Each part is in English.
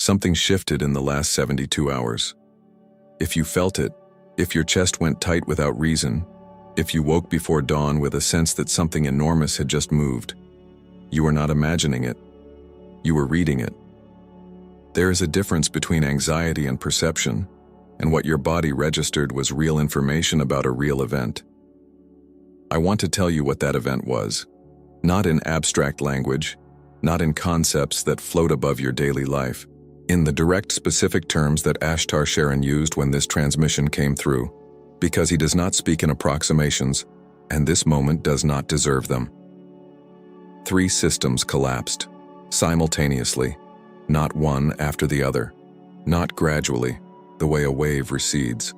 Something shifted in the last 72 hours. If you felt it, if your chest went tight without reason, if you woke before dawn with a sense that something enormous had just moved, you were not imagining it. You were reading it. There is a difference between anxiety and perception, and what your body registered was real information about a real event. I want to tell you what that event was, not in abstract language, not in concepts that float above your daily life, in the direct specific terms that Ashtar Sheran used when this transmission came through, because he does not speak in approximations, and this moment does not deserve them. 3 systems collapsed, simultaneously, not one after the other, not gradually, the way a wave recedes.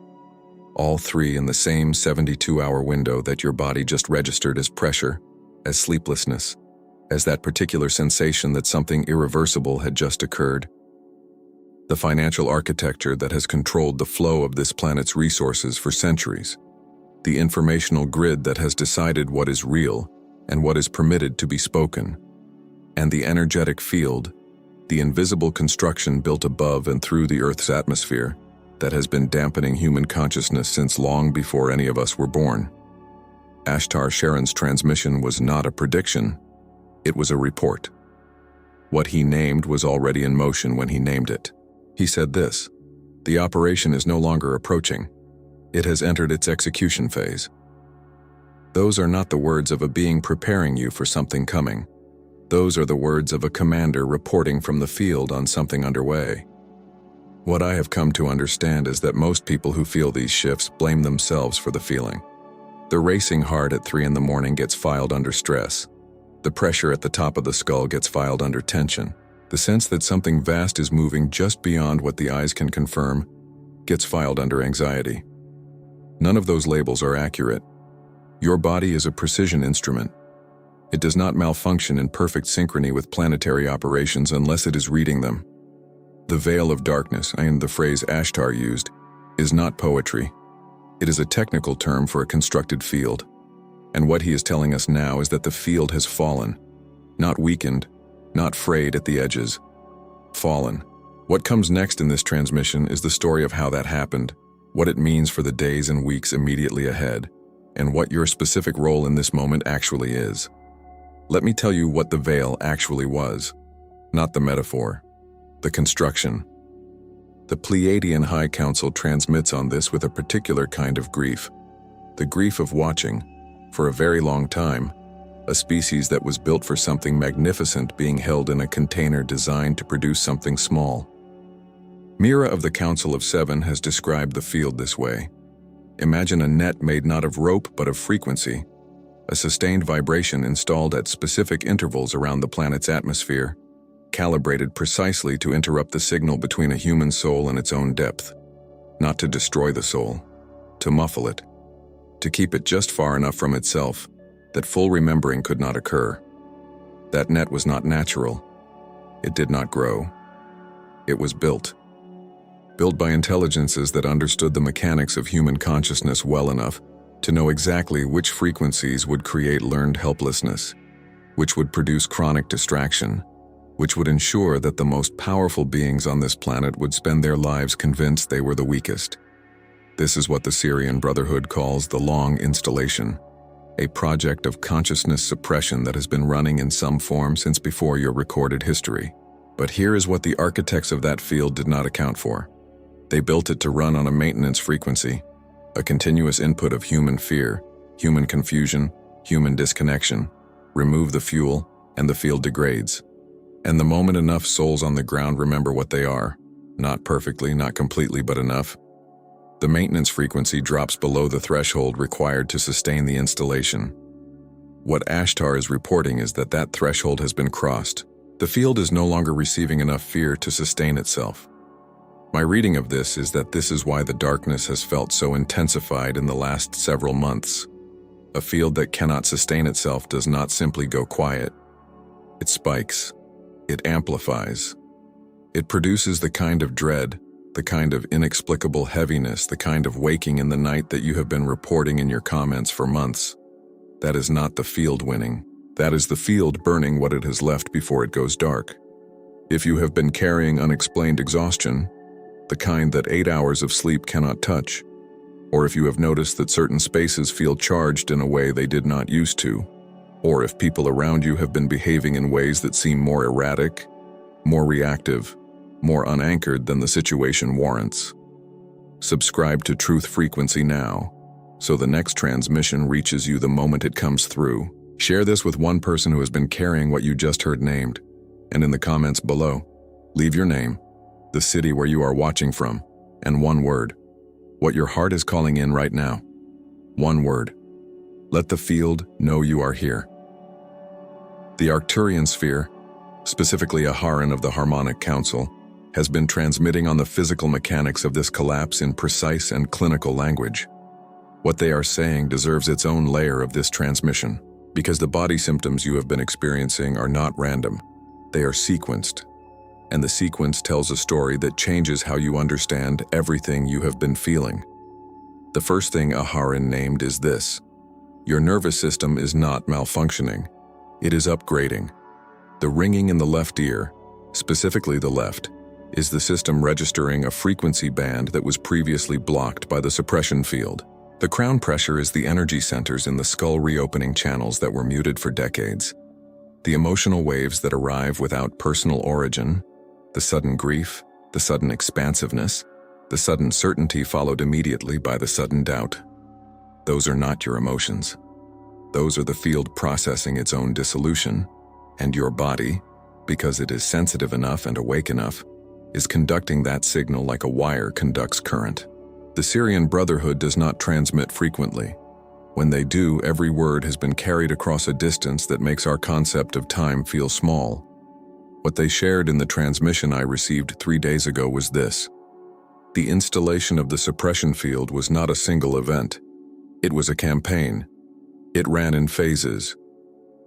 All 3 in the same 72-hour window that your body just registered as pressure, as sleeplessness, as that particular sensation that something irreversible had just occurred. The financial architecture that has controlled the flow of this planet's resources for centuries, the informational grid that has decided what is real and what is permitted to be spoken, and the energetic field, the invisible construction built above and through the Earth's atmosphere that has been dampening human consciousness since long before any of us were born. Ashtar Sheran's transmission was not a prediction, it was a report. What he named was already in motion when he named it. He said this: the operation is no longer approaching. It has entered its execution phase. Those are not the words of a being preparing you for something coming. Those are the words of a commander reporting from the field on something underway. What I have come to understand is that most people who feel these shifts blame themselves for the feeling. The racing heart at 3 in the morning gets filed under stress. The pressure at the top of the skull gets filed under tension. The sense that something vast is moving just beyond what the eyes can confirm gets filed under anxiety. None of those labels are accurate. Your body is a precision instrument. It does not malfunction in perfect synchrony with planetary operations unless it is reading them. The veil of darkness, and the phrase Ashtar used, is not poetry. It is a technical term for a constructed field. And what he is telling us now is that the field has fallen, not weakened, not frayed at the edges. Fallen. What comes next in this transmission is the story of how that happened, what it means for the days and weeks immediately ahead, and what your specific role in this moment actually is. Let me tell you what the veil actually was, not the metaphor, the construction. The Pleiadian High Council transmits on this with a particular kind of grief, the grief of watching, for a very long time, a species that was built for something magnificent being held in a container designed to produce something small. Mira of the Council of 7 has described the field this way. Imagine a net made not of rope but of frequency, a sustained vibration installed at specific intervals around the planet's atmosphere, calibrated precisely to interrupt the signal between a human soul and its own depth, not to destroy the soul, to muffle it, to keep it just far enough from itself that full remembering could not occur. That net was not natural. It did not grow. It was built. Built by intelligences that understood the mechanics of human consciousness well enough to know exactly which frequencies would create learned helplessness, which would produce chronic distraction, which would ensure that the most powerful beings on this planet would spend their lives convinced they were the weakest. This is what the Syrian Brotherhood calls the Long Installation, a project of consciousness suppression that has been running in some form since before your recorded history. But here is what the architects of that field did not account for. They built it to run on a maintenance frequency, a continuous input of human fear, human confusion, human disconnection. Remove the fuel, and the field degrades. And the moment enough souls on the ground remember what they are, not perfectly, not completely, but enough, the maintenance frequency drops below the threshold required to sustain the installation. What Ashtar is reporting is that that threshold has been crossed. The field is no longer receiving enough fear to sustain itself. My reading of this is that this is why the darkness has felt so intensified in the last several months. A field that cannot sustain itself does not simply go quiet. It spikes. It amplifies. It produces the kind of dread, the kind of inexplicable heaviness, the kind of waking in the night that you have been reporting in your comments for months. That is not the field winning. That is the field burning what it has left before it goes dark. If you have been carrying unexplained exhaustion, the kind that 8 hours of sleep cannot touch, or if you have noticed that certain spaces feel charged in a way they did not used to, or if people around you have been behaving in ways that seem more erratic, more reactive, more unanchored than the situation warrants. Subscribe to Truth Frequency now, so the next transmission reaches you the moment it comes through. Share this with one person who has been carrying what you just heard named, and in the comments below, leave your name, the city where you are watching from, and one word. What your heart is calling in right now. One word. Let the field know you are here. The Arcturian sphere, specifically Aharon of the Harmonic Council, has been transmitting on the physical mechanics of this collapse in precise and clinical language. What they are saying deserves its own layer of this transmission, because the body symptoms you have been experiencing are not random. They are sequenced, and the sequence tells a story that changes how you understand everything you have been feeling. The first thing Aharon named is this: your nervous system is not malfunctioning, it is upgrading. The ringing in the left ear, specifically the left, is the system registering a frequency band that was previously blocked by the suppression field. The crown pressure is the energy centers in the skull reopening channels that were muted for decades. The emotional waves that arrive without personal origin, the sudden grief, the sudden expansiveness, the sudden certainty followed immediately by the sudden doubt. Those are not your emotions. Those are the field processing its own dissolution, and your body, because it is sensitive enough and awake enough, is conducting that signal like a wire conducts current. The Syrian Brotherhood does not transmit frequently. When they do, every word has been carried across a distance that makes our concept of time feel small. What they shared in the transmission I received 3 days ago was this: the installation of the suppression field was not a single event. It was a campaign. It ran in phases,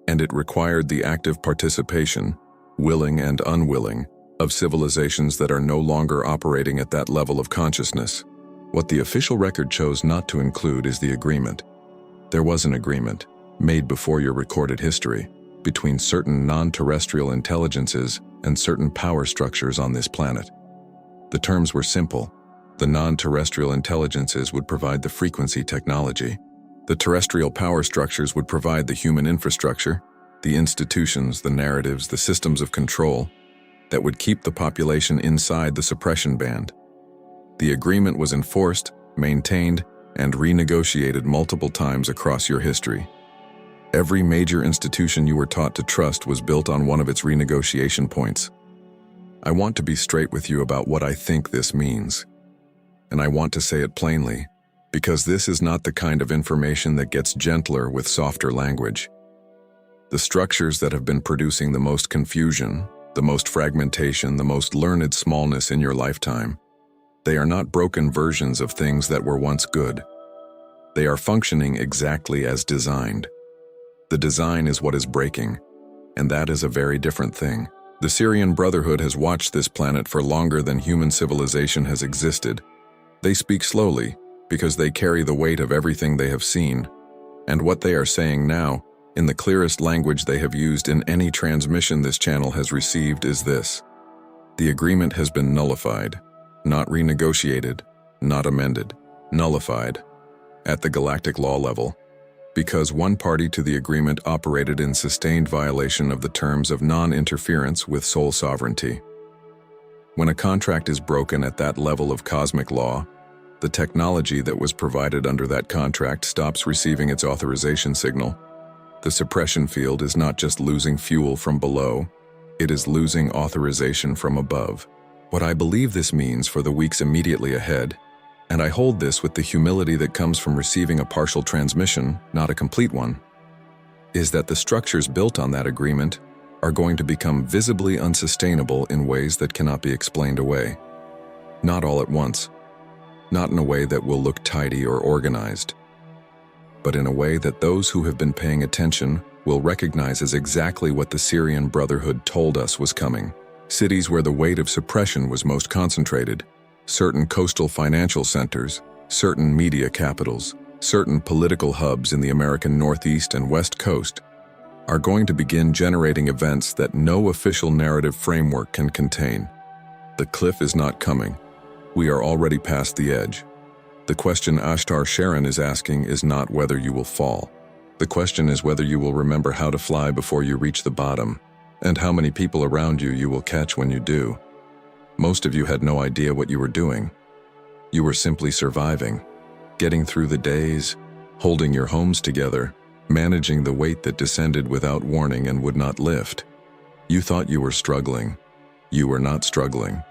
and it required the active participation, willing and unwilling, of civilizations that are no longer operating at that level of consciousness. What the official record chose not to include is the agreement. There was an agreement, made before your recorded history, between certain non-terrestrial intelligences and certain power structures on this planet. The terms were simple. The non-terrestrial intelligences would provide the frequency technology. The terrestrial power structures would provide the human infrastructure, the institutions, the narratives, the systems of control that would keep the population inside the suppression band. The agreement was enforced, maintained, and renegotiated multiple times across your history. Every major institution you were taught to trust was built on one of its renegotiation points. I want to be straight with you about what I think this means. And I want to say it plainly, because this is not the kind of information that gets gentler with softer language. The structures that have been producing the most confusion, the most fragmentation, the most learned smallness in your lifetime, they are not broken versions of things that were once good. They are functioning exactly as designed. The design is what is breaking, and that is a very different thing. The Syrian Brotherhood has watched this planet for longer than human civilization has existed. They speak slowly, because they carry the weight of everything they have seen, and what they are saying now, in the clearest language they have used in any transmission this channel has received, is this: the agreement has been nullified. Not renegotiated, not amended, nullified, at the galactic law level, because one party to the agreement operated in sustained violation of the terms of non-interference with sole sovereignty. When a contract is broken at that level of cosmic law, the technology that was provided under that contract stops receiving its authorization signal. The suppression field is not just losing fuel from below, it is losing authorization from above. What I believe this means for the weeks immediately ahead, and I hold this with the humility that comes from receiving a partial transmission, not a complete one, is that the structures built on that agreement are going to become visibly unsustainable in ways that cannot be explained away. Not all at once, not in a way that will look tidy or organized, but in a way that those who have been paying attention will recognize as exactly what the Syrian Brotherhood told us was coming. Cities where the weight of suppression was most concentrated, certain coastal financial centers, certain media capitals, certain political hubs in the American Northeast and West Coast, are going to begin generating events that no official narrative framework can contain. The cliff is not coming. We are already past the edge. The question Ashtar Sheran is asking is not whether you will fall. The question is whether you will remember how to fly before you reach the bottom, and how many people around you will catch when you do. Most of you had no idea what you were doing. You were simply surviving, getting through the days, holding your homes together, managing the weight that descended without warning and would not lift. You thought you were struggling. You were not struggling.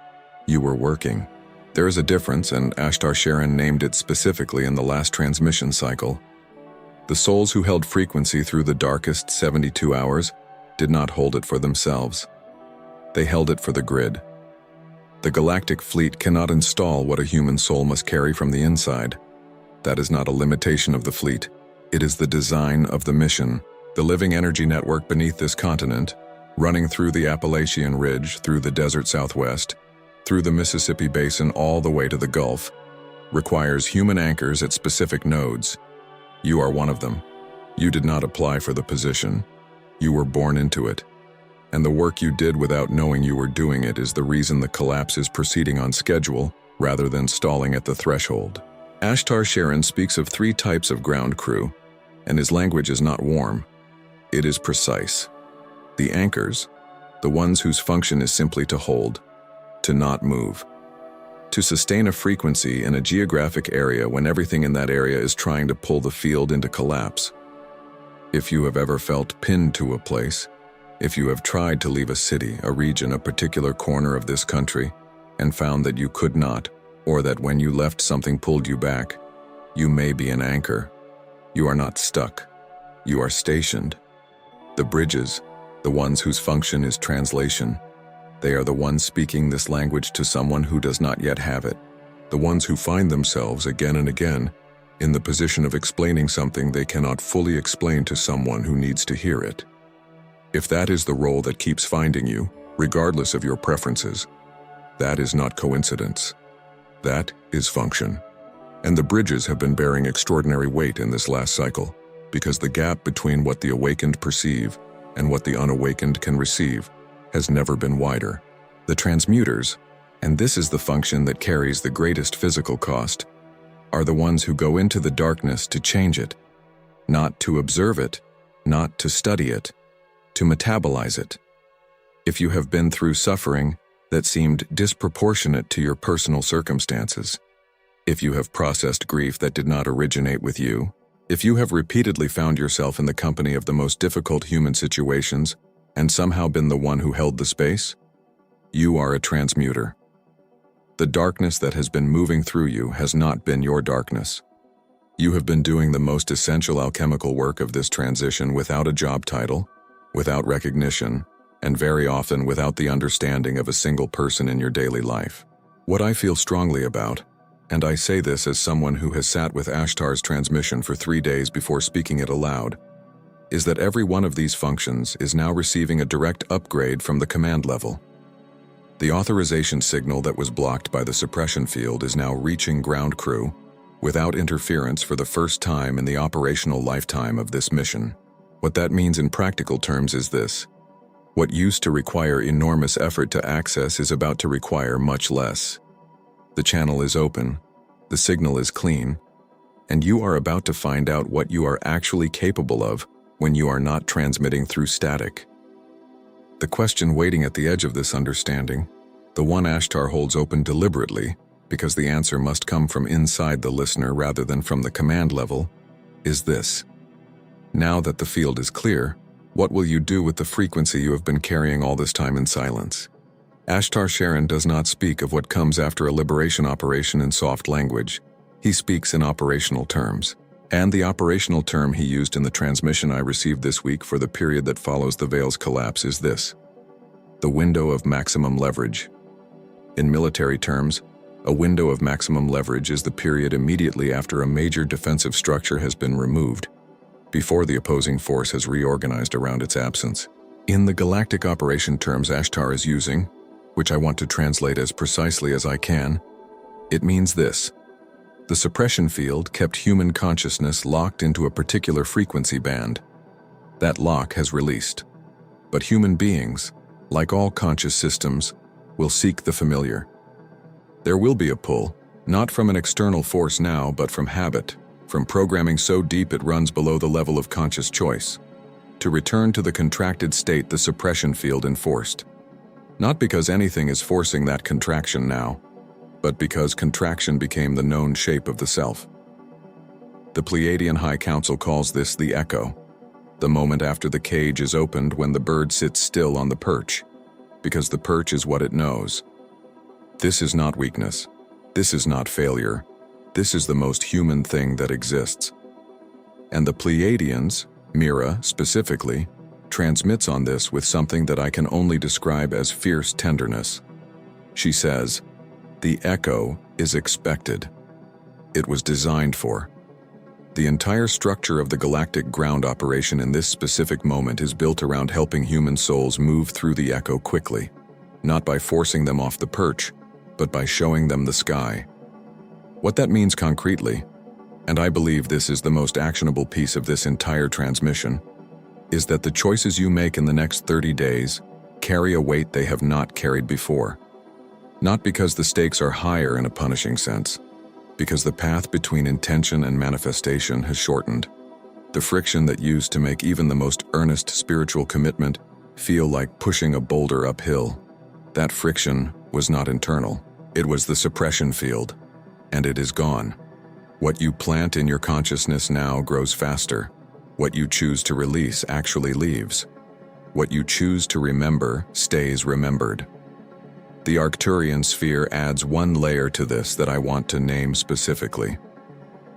You were working. There is a difference, and Ashtar Sheran named it specifically in the last transmission cycle. The souls who held frequency through the darkest 72 hours did not hold it for themselves. They held it for the grid. The galactic fleet cannot install what a human soul must carry from the inside. That is not a limitation of the fleet. It is the design of the mission. The living energy network beneath this continent, running through the Appalachian Ridge, through the desert Southwest, through the Mississippi Basin all the way to the Gulf, requires human anchors at specific nodes. You are one of them. You did not apply for the position. You were born into it. And the work you did without knowing you were doing it is the reason the collapse is proceeding on schedule rather than stalling at the threshold. Ashtar Sheran speaks of 3 types of ground crew, and his language is not warm. It is precise. The anchors, the ones whose function is simply to hold, to not move, to sustain a frequency in a geographic area when everything in that area is trying to pull the field into collapse. If you have ever felt pinned to a place, if you have tried to leave a city, a region, a particular corner of this country, and found that you could not, or that when you left something pulled you back, you may be an anchor. You are not stuck. You are stationed. The bridges, the ones whose function is translation, they are the ones speaking this language to someone who does not yet have it. The ones who find themselves again and again in the position of explaining something they cannot fully explain to someone who needs to hear it. If that is the role that keeps finding you, regardless of your preferences, that is not coincidence. That is function. And the bridges have been bearing extraordinary weight in this last cycle, because the gap between what the awakened perceive and what the unawakened can receive has never been wider. The transmuters, and this is the function that carries the greatest physical cost, are the ones who go into the darkness to change it, not to observe it, not to study it, to metabolize it. If you have been through suffering that seemed disproportionate to your personal circumstances, if you have processed grief that did not originate with you, if you have repeatedly found yourself in the company of the most difficult human situations and somehow been the one who held the space, you are a transmuter. The darkness that has been moving through you has not been your darkness. You have been doing the most essential alchemical work of this transition without a job title, without recognition, and very often without the understanding of a single person in your daily life. What I feel strongly about, and I say this as someone who has sat with Ashtar's transmission for 3 days before speaking it aloud, is that every one of these functions is now receiving a direct upgrade from the command level. The authorization signal that was blocked by the suppression field is now reaching ground crew without interference for the first time in the operational lifetime of this mission. What that means in practical terms is this: what used to require enormous effort to access is about to require much less. The channel is open, the signal is clean, and you are about to find out what you are actually capable of when you are not transmitting through static. The question waiting at the edge of this understanding, the one Ashtar holds open deliberately, because the answer must come from inside the listener rather than from the command level, is this: now that the field is clear, what will you do with the frequency you have been carrying all this time in silence? Ashtar Sheran does not speak of what comes after a liberation operation in soft language. He speaks in operational terms. And the operational term he used in the transmission I received this week for the period that follows the veil's collapse is this: the window of maximum leverage. In military terms, a window of maximum leverage is the period immediately after a major defensive structure has been removed, before the opposing force has reorganized around its absence. In the galactic operation terms Ashtar is using, which I want to translate as precisely as I can, it means this: the suppression field kept human consciousness locked into a particular frequency band. That lock has released. But human beings, like all conscious systems, will seek the familiar. There will be a pull, not from an external force now, but from habit, from programming so deep it runs below the level of conscious choice, to return to the contracted state the suppression field enforced. Not because anything is forcing that contraction now, but because contraction became the known shape of the self. The Pleiadian High Council calls this the echo, the moment after the cage is opened when the bird sits still on the perch, because the perch is what it knows. This is not weakness. This is not failure. This is the most human thing that exists. And the Pleiadians, Mira specifically, transmits on this with something that I can only describe as fierce tenderness. She says, "The echo is expected. It was designed for." The entire structure of the galactic ground operation in this specific moment is built around helping human souls move through the echo quickly, not by forcing them off the perch, but by showing them the sky. What that means concretely, and I believe this is the most actionable piece of this entire transmission, is that the choices you make in the next 30 days carry a weight they have not carried before. Not because the stakes are higher in a punishing sense, because the path between intention and manifestation has shortened. The friction that used to make even the most earnest spiritual commitment feel like pushing a boulder uphill, that friction was not internal. It was the suppression field, and it is gone. What you plant in your consciousness now grows faster. What you choose to release actually leaves. What you choose to remember stays remembered. The Arcturian sphere adds one layer to this that I want to name specifically.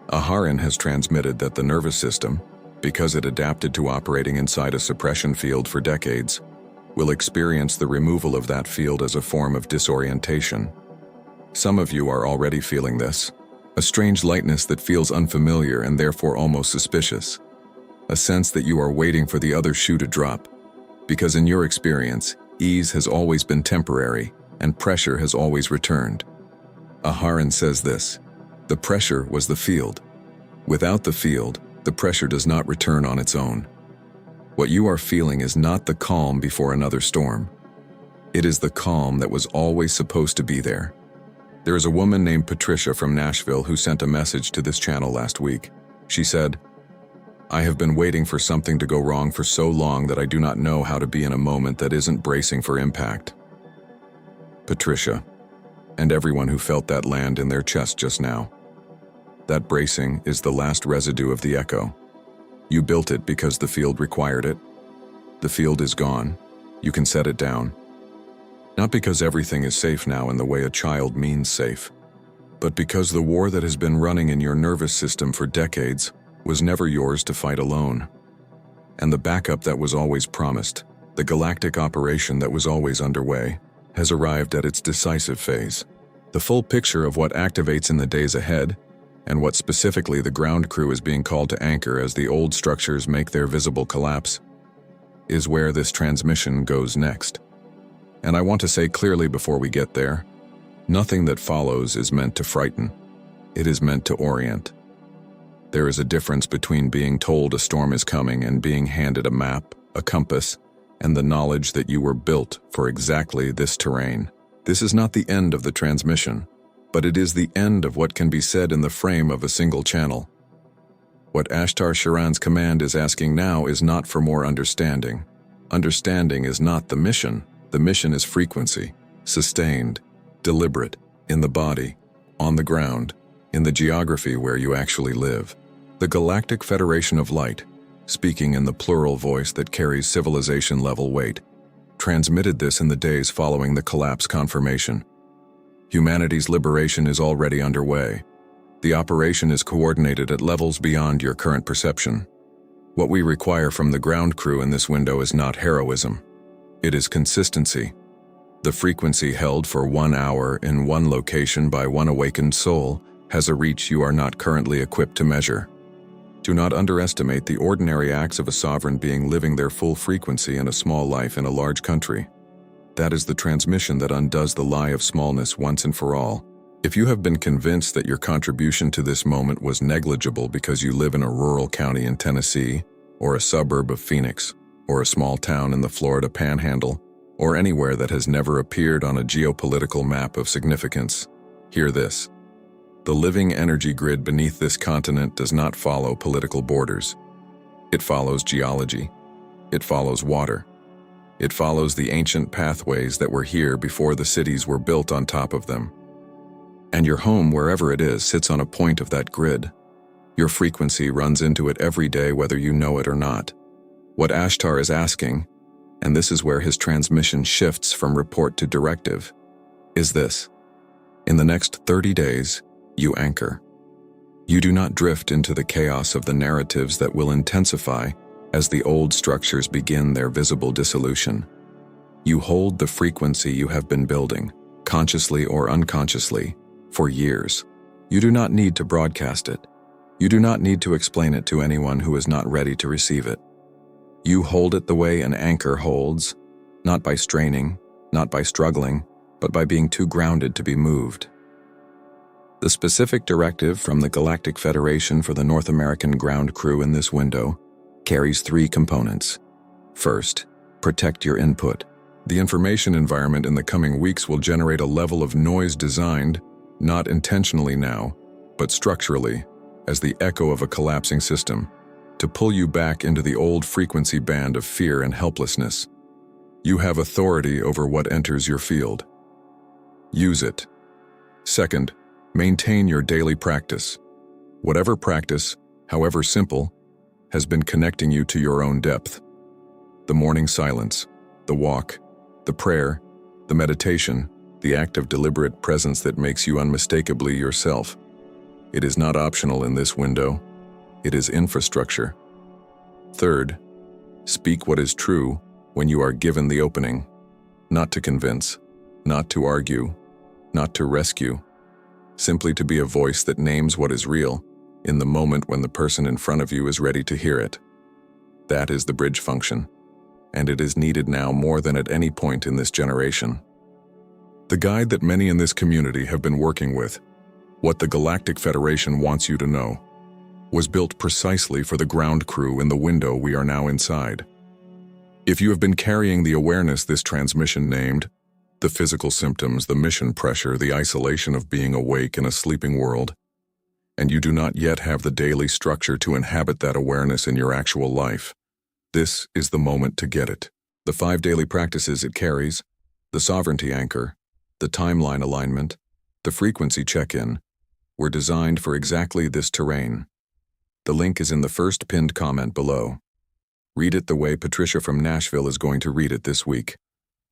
Aharon has transmitted that the nervous system, because it adapted to operating inside a suppression field for decades, will experience the removal of that field as a form of disorientation. Some of you are already feeling this, a strange lightness that feels unfamiliar and therefore almost suspicious, a sense that you are waiting for the other shoe to drop, because in your experience, ease has always been temporary and pressure has always returned. Aharon says this, the pressure was the field. Without the field, the pressure does not return on its own. What you are feeling is not the calm before another storm. It is the calm that was always supposed to be there. There is a woman named Patricia from Nashville who sent a message to this channel last week. She said, "I have been waiting for something to go wrong for so long that I do not know how to be in a moment that isn't bracing for impact." Patricia, and everyone who felt that land in their chest just now. That bracing is the last residue of the echo. You built it because the field required it. The field is gone. You can set it down. Not because everything is safe now in the way a child means safe, but because the war that has been running in your nervous system for decades was never yours to fight alone. And the backup that was always promised, the galactic operation that was always underway, has arrived at its decisive phase. The full picture of what activates in the days ahead, and what specifically the ground crew is being called to anchor as the old structures make their visible collapse, is where this transmission goes next. And I want to say clearly before we get there, nothing that follows is meant to frighten. It is meant to orient. There is a difference between being told a storm is coming and being handed a map, a compass, and the knowledge that you were built for exactly this terrain. This is not the end of the transmission, but it is the end of what can be said in the frame of a single channel. What Ashtar Sheran's command is asking now is not for more understanding. Understanding is not the mission. The mission is frequency, sustained, deliberate, in the body, on the ground, in the geography where you actually live. The Galactic Federation of Light, speaking in the plural voice that carries civilization-level weight, transmitted this in the days following the collapse confirmation. Humanity's liberation is already underway. The operation is coordinated at levels beyond your current perception. What we require from the ground crew in this window is not heroism. It is consistency. The frequency held for 1 hour in one location by one awakened soul has a reach you are not currently equipped to measure. Do not underestimate the ordinary acts of a sovereign being living their full frequency in a small life in a large country. That is the transmission that undoes the lie of smallness once and for all. If you have been convinced that your contribution to this moment was negligible because you live in a rural county in Tennessee, or a suburb of Phoenix, or a small town in the Florida Panhandle, or anywhere that has never appeared on a geopolitical map of significance, hear this. The living energy grid beneath this continent does not follow political borders. It follows geology. It follows water. It follows the ancient pathways that were here before the cities were built on top of them. And your home, wherever it is, sits on a point of that grid. Your frequency runs into it every day whether you know it or not. What Ashtar is asking, and this is where his transmission shifts from report to directive, is this. In the next 30 days, you anchor. You do not drift into the chaos of the narratives that will intensify as the old structures begin their visible dissolution. You hold the frequency you have been building, consciously or unconsciously, for years. You do not need to broadcast it. You do not need to explain it to anyone who is not ready to receive it. You hold it the way an anchor holds, not by straining, not by struggling, but by being too grounded to be moved. The specific directive from the Galactic Federation for the North American ground crew in this window carries 3 components. First, protect your input. The information environment in the coming weeks will generate a level of noise designed, not intentionally now, but structurally, as the echo of a collapsing system, to pull you back into the old frequency band of fear and helplessness. You have authority over what enters your field. Use it. Second, maintain your daily practice. Whatever practice, however simple, has been connecting you to your own depth. The morning silence, the walk, the prayer, the meditation, the act of deliberate presence that makes you unmistakably yourself. It is not optional in this window. It is infrastructure. Third, speak what is true when you are given the opening, not to convince, not to argue, not to rescue, simply to be a voice that names what is real in the moment when the person in front of you is ready to hear it. That is the bridge function, and it is needed now more than at any point in this generation. The guide that many in this community have been working with, What the Galactic Federation Wants You to Know, was built precisely for the ground crew in the window we are now inside. If you have been carrying the awareness this transmission named, the physical symptoms, the mission pressure, the isolation of being awake in a sleeping world, and you do not yet have the daily structure to inhabit that awareness in your actual life, this is the moment to get it. The 5 daily practices it carries, the sovereignty anchor, the timeline alignment, the frequency check-in, were designed for exactly this terrain. The link is in the first pinned comment below. Read it the way Patricia from Nashville is going to read it this week,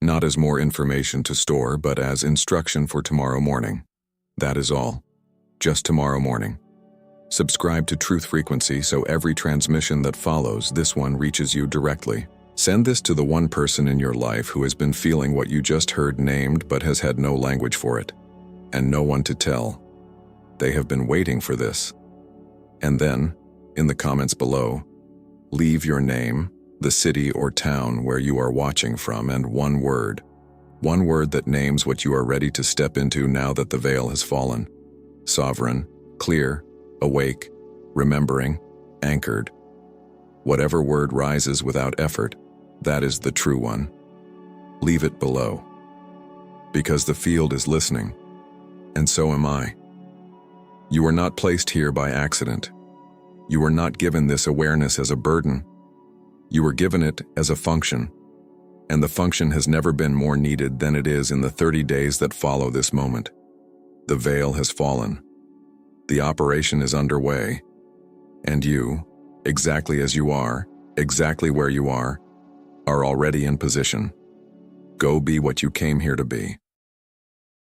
not as more information to store, but as instruction for tomorrow morning. That is all. Just tomorrow morning. Subscribe to Truth Frequency so every transmission that follows this one reaches you directly. Send this to the one person in your life who has been feeling what you just heard named but has had no language for it, and no one to tell. They have been waiting for this. And then, in the comments below, leave your name, the city or town where you are watching from, and one word that names what you are ready to step into now that the veil has fallen. Sovereign, clear, awake, remembering, anchored. Whatever word rises without effort, that is the true one. Leave it below. Because the field is listening, and so am I. You are not placed here by accident. You were not given this awareness as a burden. You were given it as a function, and the function has never been more needed than it is in the 30 days that follow this moment. The veil has fallen. The operation is underway, and you, exactly as you are, exactly where you are already in position. Go be what you came here to be.